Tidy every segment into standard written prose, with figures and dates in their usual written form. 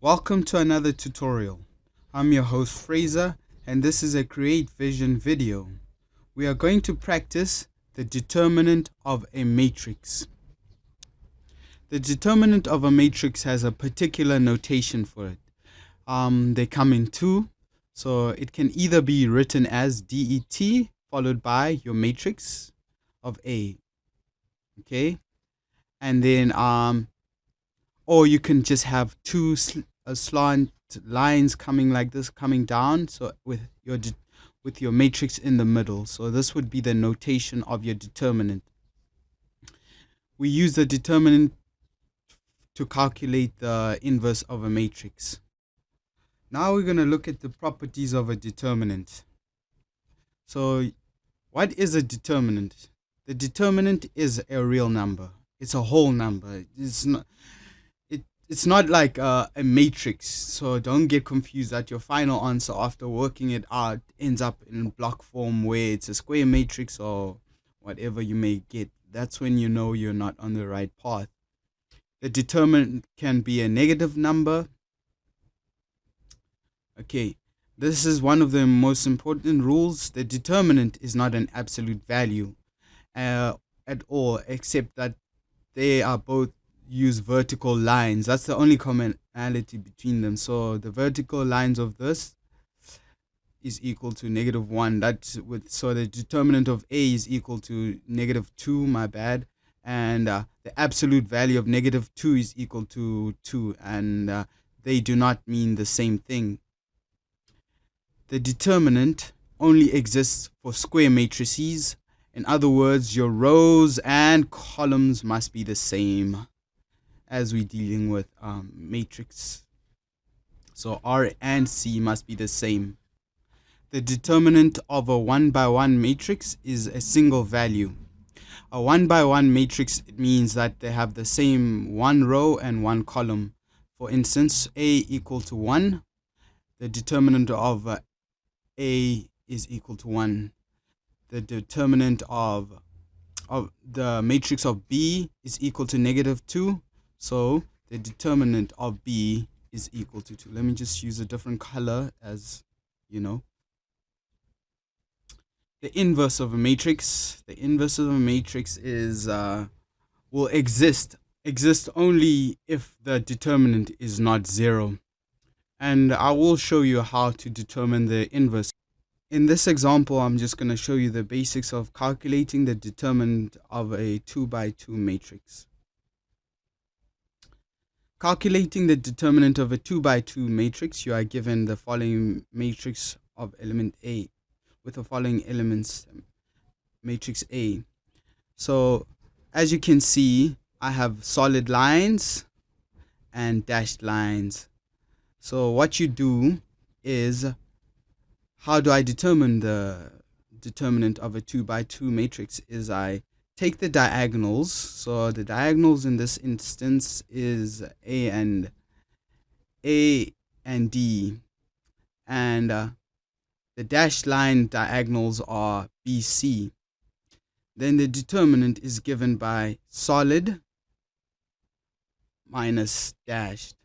Welcome to another tutorial. I'm your host Fraser, and this is a Create Vision video. We are going to practice the determinant of a matrix. The determinant of a matrix has a particular notation for it. They come in two, so it can either be written as DET followed by your matrix of A, okay, and then or you can just have two slant lines coming like this, coming down, so with your matrix in the middle. So this would be the notation of your determinant. We use the determinant to calculate the inverse of a matrix. Now we're going to look at the properties of a determinant. So what is a determinant? The determinant is a real number. It's a whole number. It's not like a matrix, so don't get confused that your final answer after working it out ends up in block form where it's a square matrix or whatever you may get. That's when you know you're not on the right path. The determinant can be a negative number. Okay, this is one of the most important rules. The determinant is not an absolute value at all, except that they are both use vertical lines. That's the only commonality between them. So the vertical lines of this is equal to -1. So the determinant of A is equal to -2, my bad, and the absolute value of -2 is equal to 2, and they do not mean the same thing. The determinant only exists for square matrices. In other words, your rows and columns must be the same as we're dealing with matrix. So R and C must be the same. The determinant of a 1-by-1 matrix is a single value. A 1-by-1 matrix, it means that they have the same one row and one column. For instance, A equal to 1. The determinant of A is equal to 1. The determinant of the matrix of B is equal to -2. So the determinant of B is equal to 2. Let me just use a different color, as you know. The inverse of a matrix. The inverse of a matrix is will exist only if the determinant is not 0. And I will show you how to determine the inverse. In this example, I'm just going to show you the basics of calculating the determinant of a 2-by-2 matrix. Calculating the determinant of a 2-by-2 matrix, you are given the following matrix of element A with the following elements, matrix A. So as you can see, I have solid lines and dashed lines. So what you do is, how do I determine the determinant of a 2-by-2 matrix? Is I take the diagonals. So the diagonals in this instance is A and D, and the dashed line diagonals are BC. Then the determinant is given by solid minus dashed.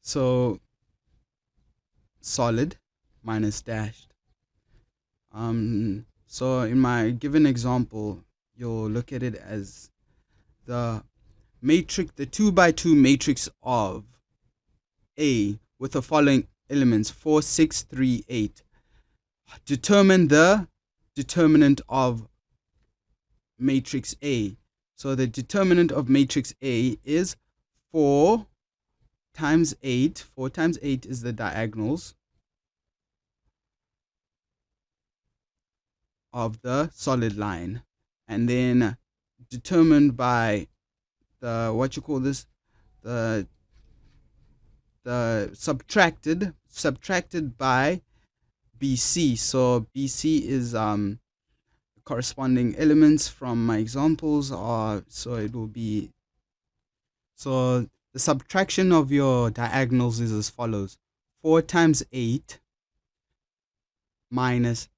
So solid minus dashed. So in my given example, you'll look at it as the 2-by-2 matrix of A with the following elements, 4, 6, 3, 8. Determine the determinant of matrix A. So the determinant of matrix A is 4 times 8. 4 times 8 is the diagonals of the solid line, and then determined by the subtracted by BC. So BC is corresponding elements from my examples are, so it will be, so the subtraction of your diagonals is as follows: 4 times 8 minus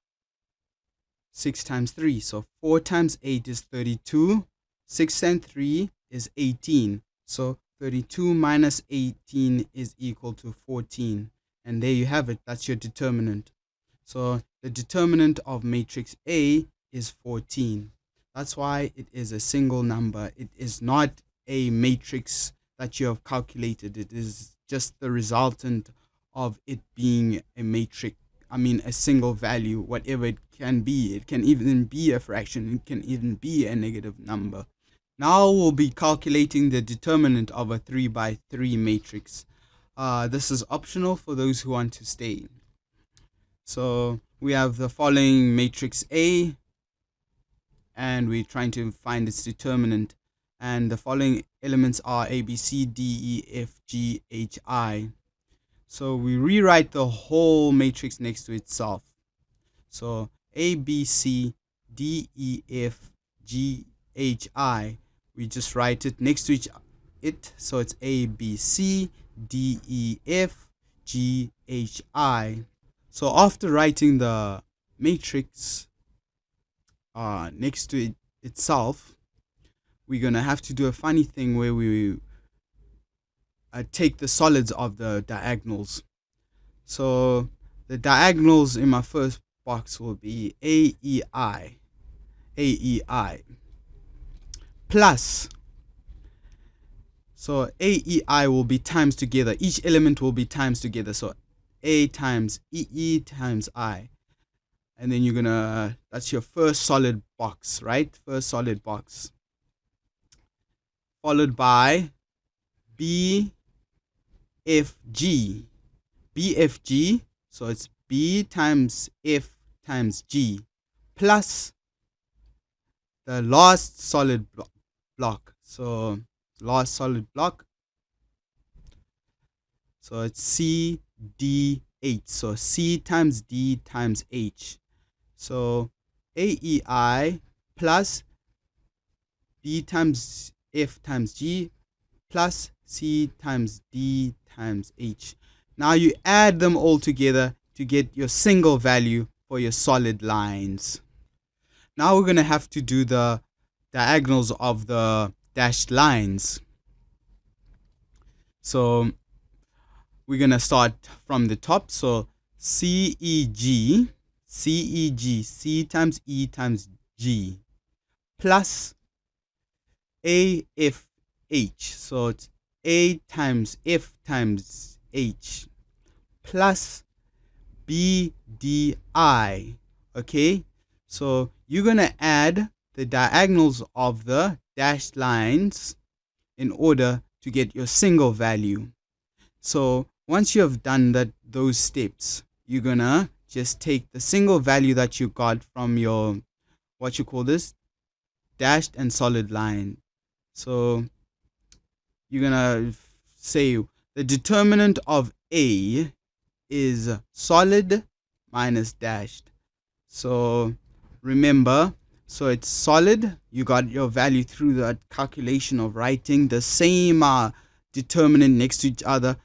6 times 3. So 4 times 8 is 32. 6 and 3 is 18. So 32 minus 18 is equal to 14. And there you have it. That's your determinant. So the determinant of matrix A is 14. That's why it is a single number. It is not a matrix that you have calculated. It is just the resultant of it being a matrix. I mean, a single value, whatever it can be. It can even be a fraction. It can even be a negative number. Now we'll be calculating the determinant of a 3 by 3 matrix. This is optional for those who want to stay. So we have the following matrix A, and we're trying to find its determinant. And the following elements are A, B, C, D, E, F, G, H, I. So we rewrite the whole matrix next to itself. So A, B, C, D, E, F, G, H, I. We just write it next to it. So it's A, B, C, D, E, F, G, H, I. So after writing the matrix next to itself, we're going to have to do a funny thing where we take the solids of the diagonals. So the diagonals in my first box will be AEI, AEI, plus, so AEI will be times together. Each element will be times together. So A times EE times I. And then you're going to, that's your first solid box, right? First solid box. Followed by BFG. BFG, so it's B times F times G, plus the last solid block. So last solid block. So it's C, D, H. So C times D times H. So AEI plus B times F times G plus C times D times H. Now you add them all together to get your single value for your solid lines. Now we're going to have to do the diagonals of the dashed lines. So we're going to start from the top. So CEG, C times E times G, plus AFH. So it's A times F times H, plus BDI. Okay, so you're going to add the diagonals of the dashed lines in order to get your single value. So once you have done those steps, you're going to just take the single value that you got from your, what you call this, dashed and solid line. So you're going to say the determinant of A is solid minus dashed. So remember, so it's solid. You got your value through that calculation of writing the same determinant next to each other,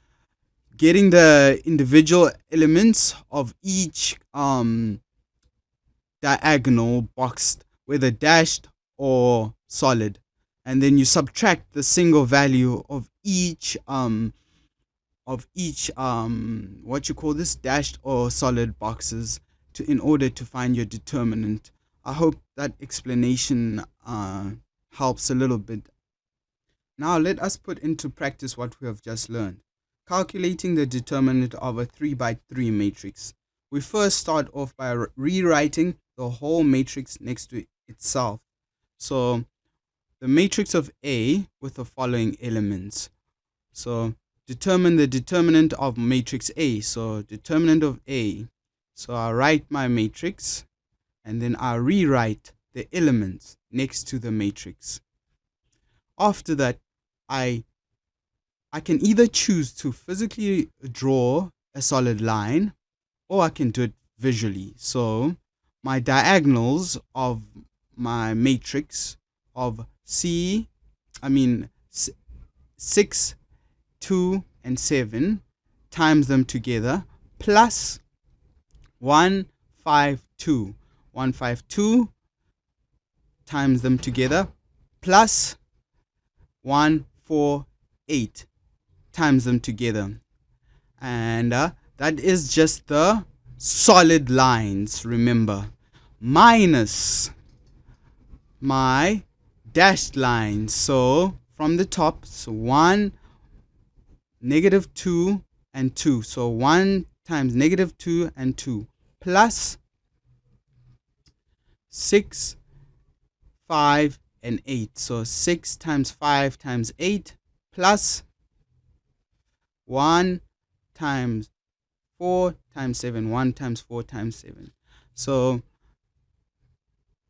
getting the individual elements of each diagonal boxed, whether dashed or solid, and then you subtract the single value of each what you call this, dashed or solid boxes in order to find your determinant. I hope that explanation helps a little bit. Now let us put into practice what we have just learned. Calculating the determinant of a 3 by 3 matrix. We first start off by rewriting the whole matrix next to itself. So the matrix of A with the following elements. So determine the determinant of matrix A. So determinant of A. So I write my matrix and then I rewrite the elements next to the matrix. After that, I can either choose to physically draw a solid line, or I can do it visually. So my diagonals of my matrix of 6, 2, and 7, times them together, plus 1, 5, 2. 1, 5, 2, times them together, plus 1, 4, 8. Times them together. And that is just the solid lines, remember. Minus my dashed lines. So from the top, so 1, -2, and 2. So 1 times -2 and 2 plus 6, 5, and 8. So 6 times 5 times 8 plus 1 times 4 times 7. 1 times 4 times 7. So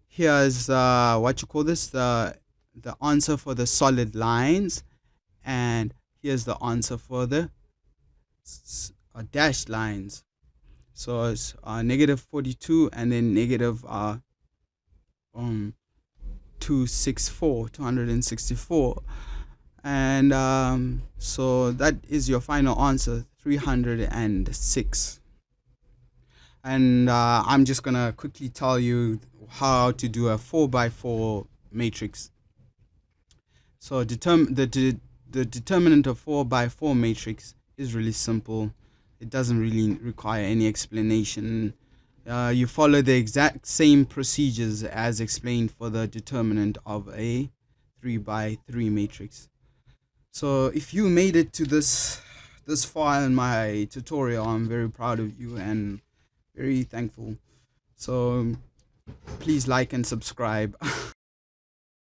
here's what you call this, the answer for the solid lines, and here's the answer for the dashed lines. So it's -42 and then negative 264. And so that is your final answer, 306. And I'm just gonna quickly tell you how to do a 4x4 matrix. So the determinant of 4x4 matrix is really simple. It doesn't really require any explanation. You follow the exact same procedures as explained for the determinant of a 3x3 matrix. So if you made it to this far in my tutorial, I'm very proud of you and very thankful. So please like and subscribe.